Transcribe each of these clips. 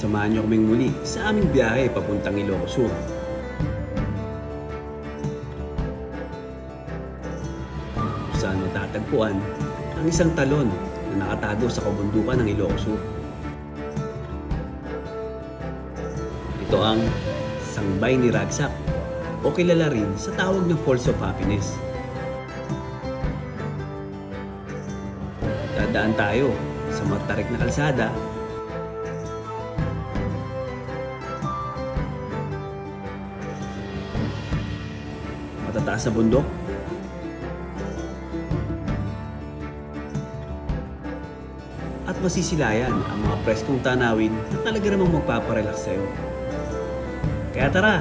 Samahan niyo kaming muli sa aming biyahe papuntang Ilocos Sur. Kung saan matatagpuan ang isang talon na nakatago sa kabundukan ng Ilocos Sur. Ito ang Sangbay ni Ragsak o kilala rin sa tawag ng Falls of Happiness. Dadaan tayo sa matarik na kalsada matataas na bundok at masisilayan ang mga preskong tanawin na talaga namang magpaparelax sa'yo. Kaya tara,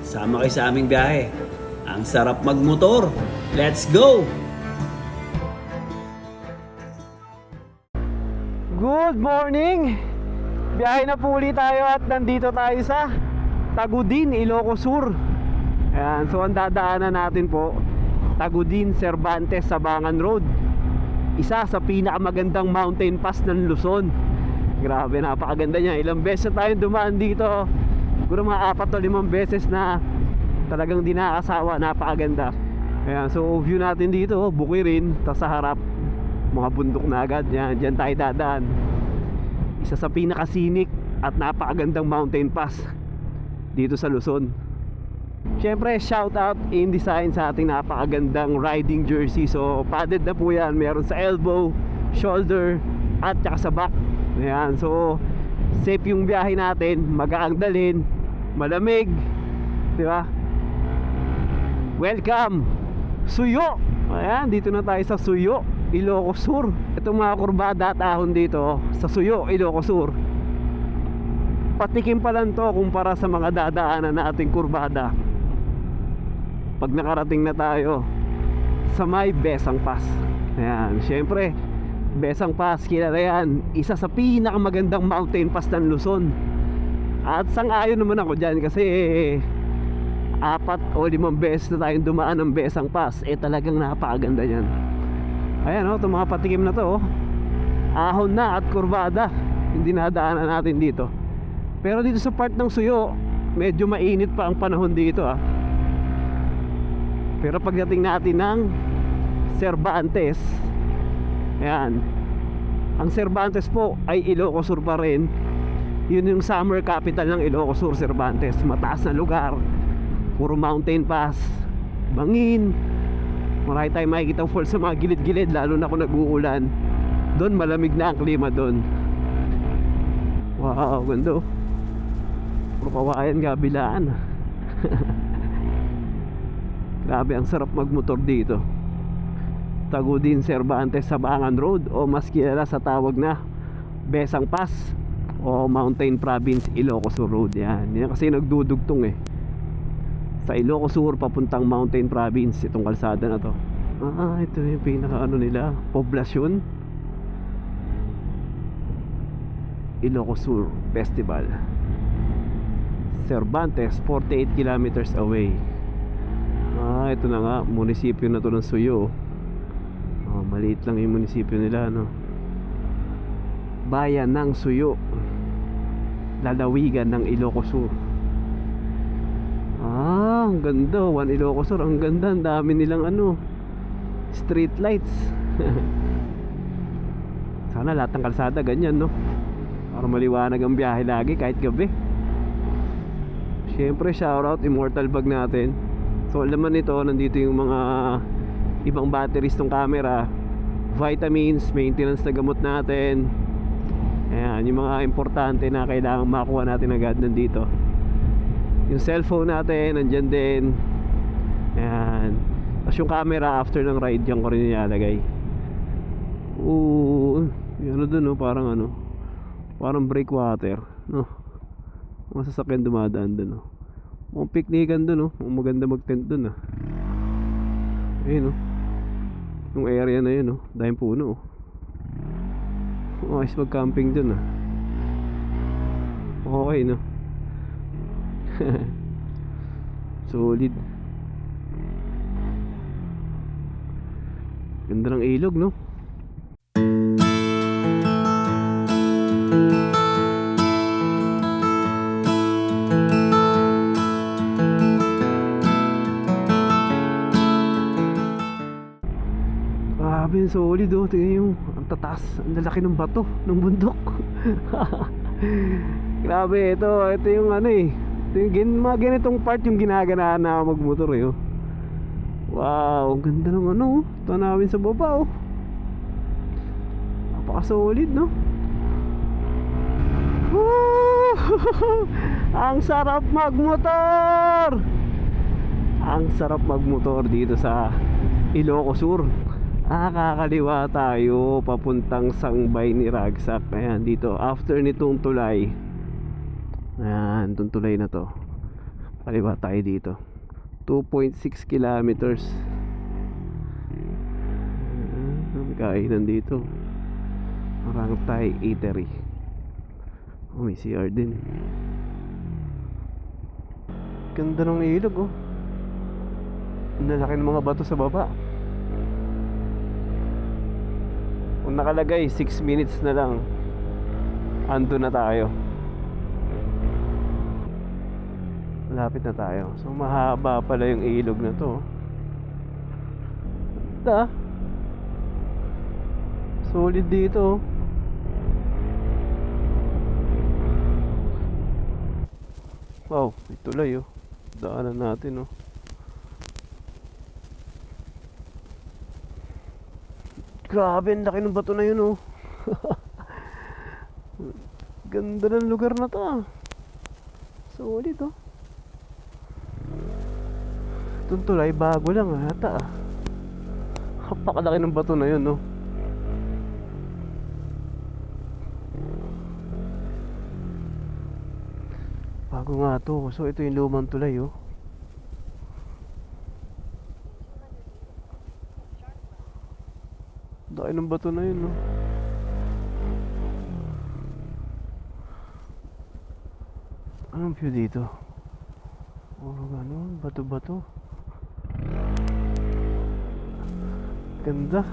sama kayo sa aming biyahe. Ang sarap magmotor! Let's go! Good morning! Biyahe na po ulit tayo at nandito tayo sa Tagudin, Ilocos Sur. Ayan, so ang dadaanan natin po, Tagudin, Cervantes, Sabangan Road. Isa sa pinakamagandang mountain pass ng Luzon. Grabe, napakaganda niya. Ilang beses na tayong dumaan dito. Siguro mga 4 o 5 beses na talagang di nakakasawa. Napakaganda. Ayan, so view natin dito, Bukirin, tapos sa harap mga bundok na agad. Yan, dyan tayo dadaan. Isa sa pinakasinik at napakagandang mountain pass dito sa Luzon. Siyempre, shout out InDesign sa ating napakagandang riding jersey. So padded na po yan. Meron sa elbow, shoulder, at saka sa back. Ayan, so safe yung biyahe natin. Magaang dalhin, malamig, di ba? Welcome Suyo. Ayan, dito na tayo sa Suyo, Ilocos Sur. Itong mga kurbada at ahon dito sa Suyo, Ilocos Sur, patikim pa lang to kumpara sa mga dadaanan nating kurbada pag nakarating na tayo sa may Besang Pass. Ayan, syempre Besang Pass, kilala yan, isa sa pinakamagandang mountain pass ng Luzon. At sang-ayon naman ako dyan kasi 4 o 5 beses na tayong dumaan ng Besang Pass. Talagang napakaganda yan. Ayan o, itong mga patikim na to, ahon na at kurbada hindi nadaanan natin dito. Pero dito sa part ng Suyo, medyo mainit pa ang panahon dito Pero pagdating natin ng Cervantes, ayan, ang Cervantes po ay Ilocos Sur pa rin. Yun yung summer capital ng Ilocos Sur, Cervantes. Mataas na lugar, puro mountain pass, bangin. Marami tayong makikita falls sa mga gilid-gilid, lalo na kung nag-uulan. Doon malamig na ang klima doon. Wow, ganda. Puro kawayan, gabilaan. Grabe, ang sarap magmotor dito. Tagudin, Cervantes, Sabangan Road, o mas kilala sa tawag na Besang Pass o Mountain Province, Ilocos Sur Road. Yan kasi nagdudugtong sa Ilocos Sur papuntang Mountain Province itong kalsada na to. Ito yung pinaka nila, poblasyon. Ilocos Sur Festival. Cervantes, 48 kilometers away. Ito na nga, munisipyo na to ng Suyo. Maliit lang yung munisipyo nila, no? Bayan ng Suyo, lalawigan ng Ilocos Sur. Ang ganda, One Ilocos Sur. Ang ganda, ang dami nilang street lights. Sana lahat ng kalsada ganyan, no? Para maliwanag ang biyahe lagi kahit gabi. Siyempre, shoutout Immortal Bag natin. So laman nito, nandito yung mga ibang batteries ng camera, vitamins, maintenance na gamot natin. Ayan, yung mga importante na kailangan makuha natin agad nandito. Yung cellphone natin, nandyan din. Ayan. Tapos yung camera, after ng ride, dyan ko rin nilalagay. Yung dun, parang breakwater, no? Mga sasakyan dumadaan dun, no? Mga piknikan dun, no? Maganda mag-tent dun, Ayun, no? Yung area na yun, no? Dahil puno, ayos mag-camping dun, Okay, no? Solid. Ganda ng ilog, no? solid oh. Tingnan yung ang tataas, ang lalaki ng bato ng bundok. Grabe, ito yung ano eh. Ito yung mga ganitong part yung ginaganaan na magmotor eh oh. Wow, ang ganda ng ano oh. Tanawin sa baba oh. Napaka-solid no. Woo! Ang sarap magmotor. Ang sarap magmotor dito sa Ilocos Sur. Kakaliwa tayo papuntang Sangbay ni Ragsak. Ayan dito after nitong tulay. Ayan, itong tulay na to. Kaliwa tayo dito. 2.6 kilometers. Ang kainan dito. Parang Thai eatery. Oh, may CR din. Ganda ng ilog oh. Ang lalaki ng mga bato sa baba. Kung nakalagay 6 minutes na lang, ando na tayo. Malapit na tayo. So mahaba pala yung ilog na to. Ganda. Solid dito oh. Wow, may tulay oh. Daanan natin oh. Grabe, ang laki ng bato na yun oh. Ganda ng lugar na to ah. Solid oh. Itong tulay bago lang ata ah. Kapakalaki ng bato na yun oh. Bago nga to. So ito yung lumang tulay oh. Daki ng bato na yun no. Anong view dito? Oh ganun, bato-bato. Ganda.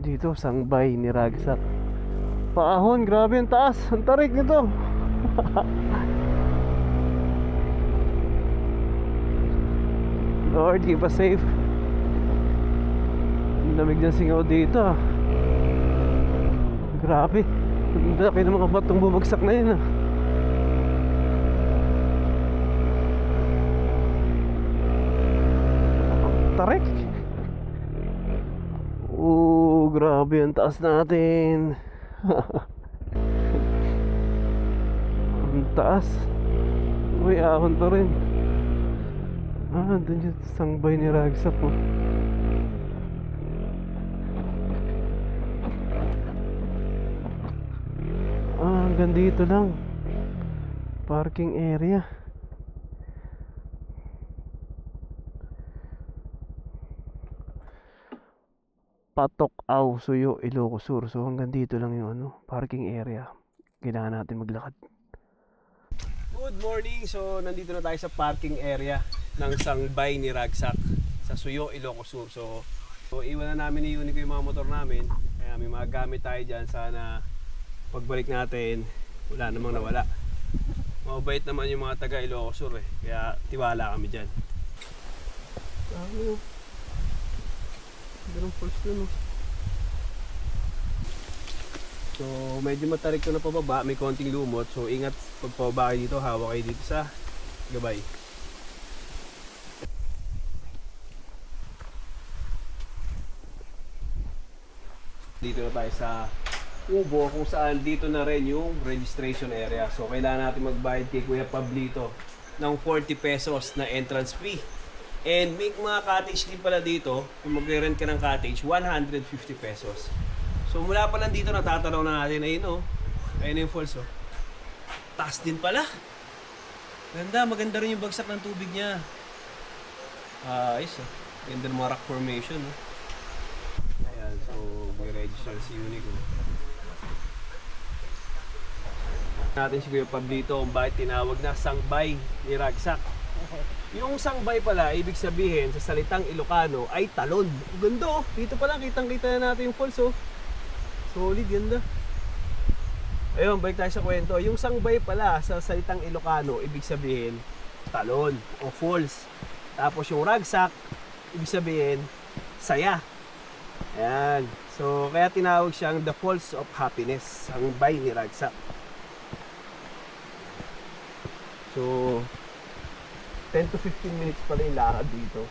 Dito, Sangbay ni Ragsak. Paahon, grabe ang taas. Ang tarik nito. Lord, keep us safe. Ang lamig ng singaw dito ah. Grabe. Ang laki ng mga batong bumagsak na yun ah. Ang tarik. Oh, grabe ang taas natin. Ang taas. Uy, ahon pa rin. Ah, dun yung Sangbay ni Ragsak oh. Ah, hanggang dito lang. Parking area. Patok Aw Suyo, Ilocos Sur. So hanggang dito lang yung ano, parking area. Kailangan natin maglakad. Good morning. So nandito na tayo sa parking area ng Sangbay ni Ragsak sa Suyo, Ilocos Sur. So iwan na namin ni Unico yung mga motor namin. Kaya may mga gamit tayo dyan. Sana pagbalik natin wala namang nawala. Mabait naman yung mga taga Ilocos Sur eh. Kaya tiwala kami dyan. Ganun falls dun oh. So medyo matarik to na pababa, may konting lumot. So ingat pag pababa kayo dito, hawak kayo dito sa gabay. Dito na tayo sa Ubo kung saan dito na rin yung registration area. So kailangan natin magbayad kay Kuya Pablito ng 40 pesos na entrance fee. And may mga cottage din pala dito. Kung mag-rent ka ng cottage, 150 pesos. So mula pa lang dito natatanaw na natin. Ayun oh. Ayun yung falls oh. Taas din pala. Ganda, maganda rin yung bagsak ng tubig niya. Ayos oh. Ganda ng mga rock formation oh. Ayan, so mag-register si Unico. Natin si Kuya Pablito kung bakit tinawag na Sangbay ni Ragsak. Yung Sangbay pala, ibig sabihin sa salitang Ilocano ay talon. Ganda oh, dito pala kitang-kita na natin yung falls oh. Solid, ganda. Ayun, balik tayo sa kwento. Yung Sangbay pala sa salitang Ilocano, ibig sabihin talon o falls. Tapos yung ragsak, ibig sabihin, saya. Ayan. So, kaya tinawag siyang the falls of happiness, ang bay ni ragsak. So, 10 to 15 minutes pala yung lakad dito.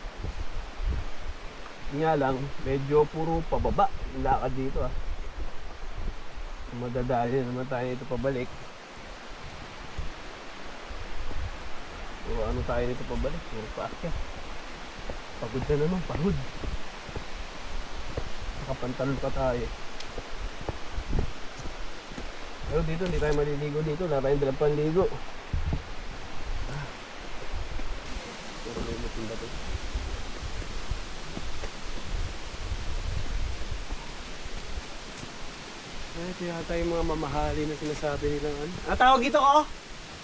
Nga lang, medyo puro pababa yung lakad dito ah. Madadali naman tayo ito pabalik. So, ano tayo nito pabalik? Puro paakyat. Pagod na naman, pagod. Nakapantalon pa tayo. Pero dito, hindi tayo maliligo dito. Wala tayong dalang panligo. Pero may matinda to. Ito yata yung mga mamahali na sinasabi nilang ano. Ah, tawag ito oh!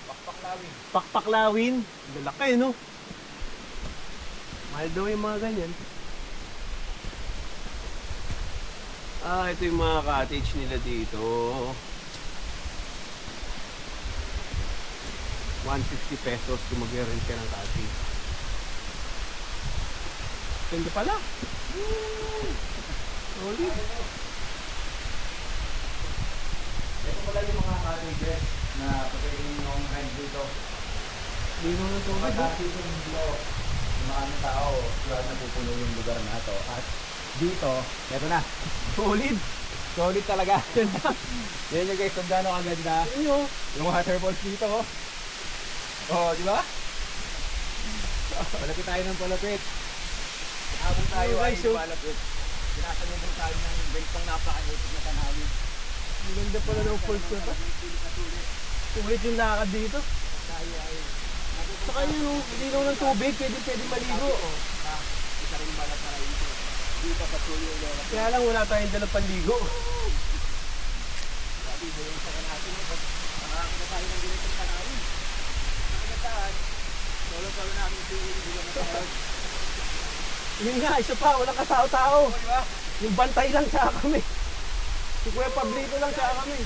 Pakpaklawin. Pakpaklawin. Lalaki no? Mahal daw yung mga ganyan. Ah, ito yung mga cottage nila dito. 150 pesos kung mag-rent ka ng cottage. Ganda pala. Solid. Ito pala yung mga cottages na pwede yung rent dito. Dito na ito. Pagka season dito, yung mga tao, sila napupuno yung lugar na ito. At dito, eto na. Solid. Solid talaga. Yan yung guys, kung gaano kaganda. Yung waterfalls dito. Oh, di ba? Palapit tayo ng palapit. Habang tayo Oh, ay guys, so- palapit. Sinasanubong tayo ng ganitong napakalitig na tanawin. Ang ganda pala ng falls na to. Sulit yung lakad dito. Tayo ay Saka yun, oh, hindi naman ng tubig, pwede maligo. isa rin balat na rin ito. Dito patuloy yung lera. Kaya lang wala tayong dalang panligo. Sabi, buhay sa natin. Nakakita tayo ng ganitong tanawin. Nakakataan. Solo-solo namin tingin. Hindi naman tayo. Yun nga, isa pa, walang katao-tao. Di ba? Yung bantay lang tsaka kami. Si Kuya Pablito lang tsaka kami.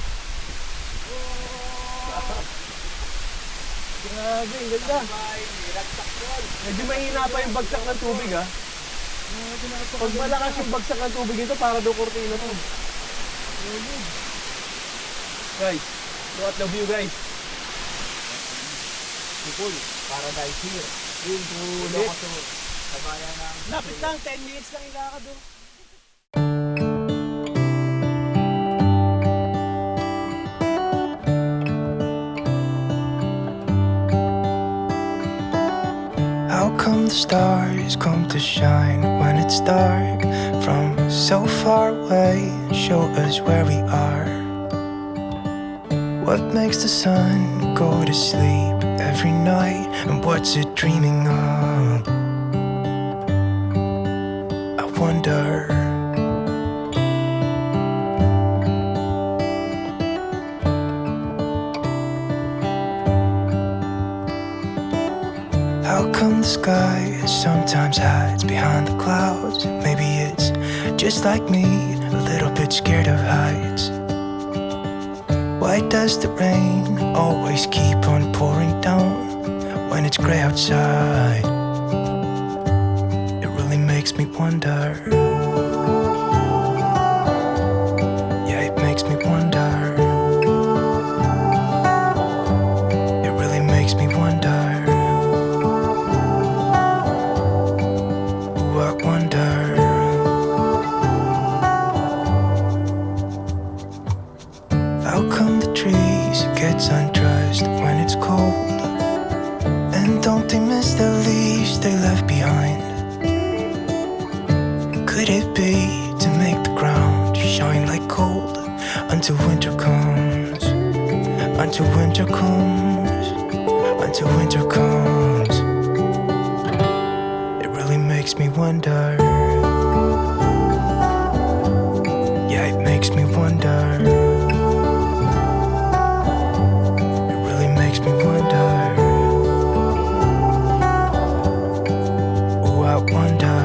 Grabe, ang ganda. Bye. Niragsak yun. Medyo mahina pa yung bagsak ng tubig ha. Pag malakas yung bagsak ng tubig ito, para daw kortina to. Guys, look at the view guys. Sipul. Paradise here. Yun, sulit. Ilocos. Sa bayan ng... Lapit lang, 10 minutes lang ilakad oh. How come the stars come to shine when it's dark from so far away? Show us where we are. What makes the sun go to sleep every night? And what's it dreaming of? I wonder. How come the sky sometimes hides behind the clouds? Maybe it's just like me, a little bit scared of heights. Why does the rain always keep on pouring down when it's gray outside? It really makes me wonder. Yeah, it makes me wonder. It really makes me wonder. Ooh, I wonder. How come the trees gets undressed when it's cold? And don't they miss the leaves they left behind? Could it be to make the ground shine like gold until winter comes? Until winter comes, until winter comes. It really makes me wonder. Yeah, it makes me wonder. It really makes me wonder. Oh, I wonder.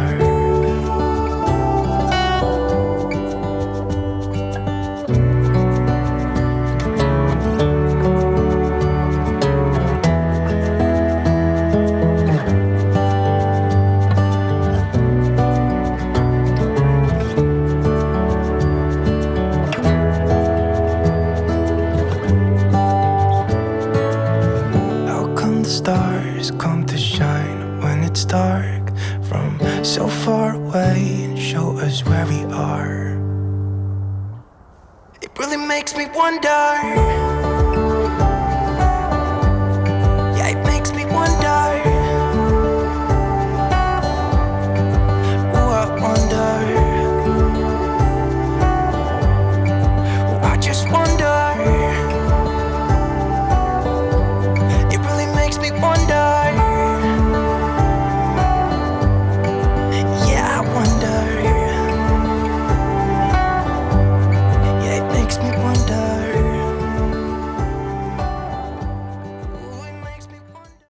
where we are. It really makes me wonder.